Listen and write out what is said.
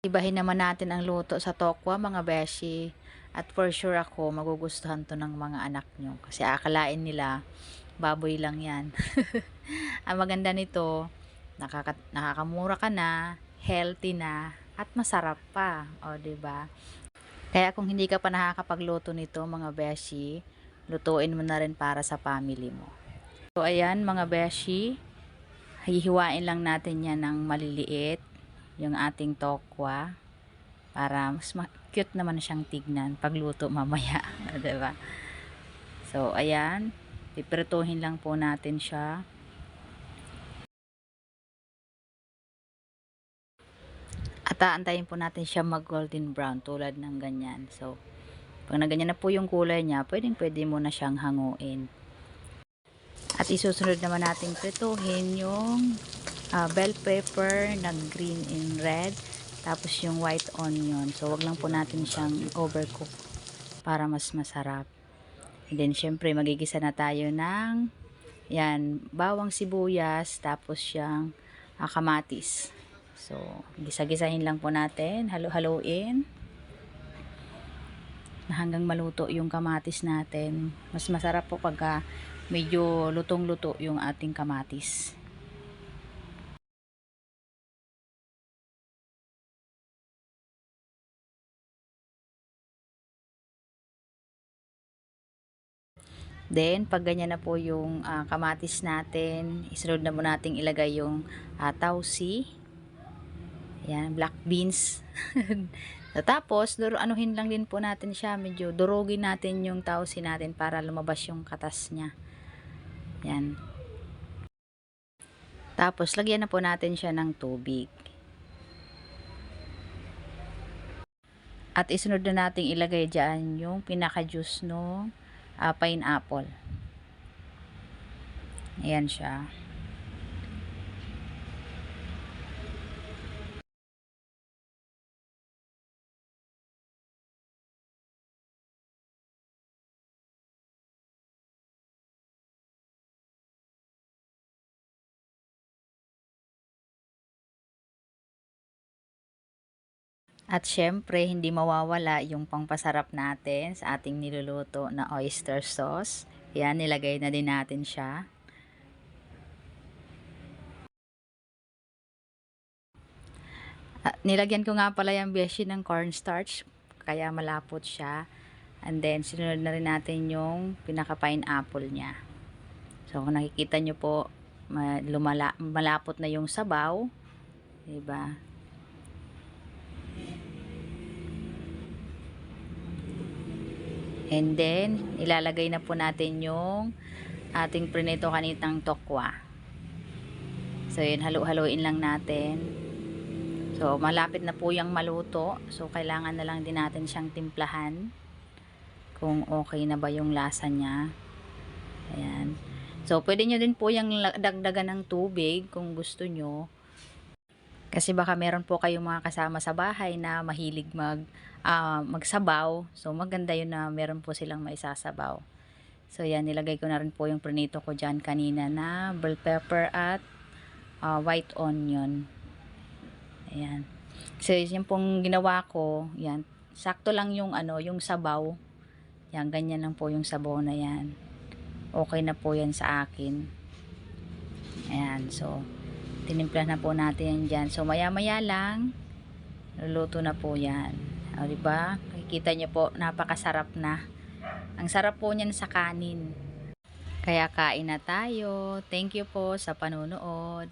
Ibahin naman natin ang luto sa tokwa mga beshi. At for sure ako, magugustuhan to ng mga anak nyo. Kasi akalain nila, baboy lang yan. Ang maganda nito, nakakamura ka na, healthy na, at masarap pa. O, ba diba? Kaya kung hindi ka pa nakakapagluto nito mga beshi, lutuin mo na rin para sa family mo. So, ayan mga beshi, hihiwain lang natin yan ng maliliit, yung ating tokwa, para mas cute naman siyang tignan pagluto mamaya. Diba? So, ayan, piprituhin lang po natin siya. At aantayin po natin siya mag golden brown tulad ng ganyan. So, pag na ganyan na po yung kulay niya, pwede mo na siyang hanguin. At isusunod naman natin prituhin yung bell pepper na green and red. Tapos yung white onion. So, wag lang po natin siyang overcook para mas masarap. And then, syempre, magigisa na tayo ng yan, bawang sibuyas. Tapos yung kamatis. So, gisa-gisahin lang po natin. Halo-haloin. Hanggang maluto yung kamatis natin. Mas masarap po pagka medyo lutong-luto yung ating kamatis. Then, pag ganyan na po yung kamatis natin, isunod na mo nating ilagay yung tausi. Yan, black beans. So, tapos, anuhin lang din po natin siya. Medyo durugin natin yung tausi natin para lumabas yung katas niya. Yan. Tapos, lagyan na po natin siya ng tubig. At isunod na nating ilagay dyan yung pinaka-juice no pineapple. Ayan siya. At syempre, hindi mawawala yung pangpasarap natin sa ating niluluto na oyster sauce. Yan, nilagay na din natin siya. Nilagyan ko nga pala yung beshi ng cornstarch, kaya malapot siya. And then, sinunod na rin natin yung pinaka-pineapple niya. So, kung nakikita nyo po, malapot na yung sabaw. Diba? And then, ilalagay na po natin yung ating prinito kanitang tokwa. So, yun, halo-haloin lang natin. So, malapit na po yung maluto. So, kailangan na lang din natin siyang timplahan. Kung okay na ba yung lasa niya. Ayan. So, pwede nyo din po yung dagdagan ng tubig kung gusto nyo. Kasi baka meron po kayong mga kasama sa bahay na mahilig magsabaw. So, maganda yun na meron po silang maisasabaw. So, yan. Nilagay ko na rin po yung prinito ko dyan kanina na bell pepper at white onion. Ayan. So, yung pong ginawa ko, yan. Sakto lang yung yung sabaw. Yan, ganyan lang po yung sabaw na yan. Okay na po yan sa akin. Ayan, so, tinimpla na po natin yan dyan. So, maya-maya lang, luluto na po yan. O, diba? Makikita nyo po, napakasarap na. Ang sarap po niyan sa kanin. Kaya kain na tayo. Thank you po sa panunood.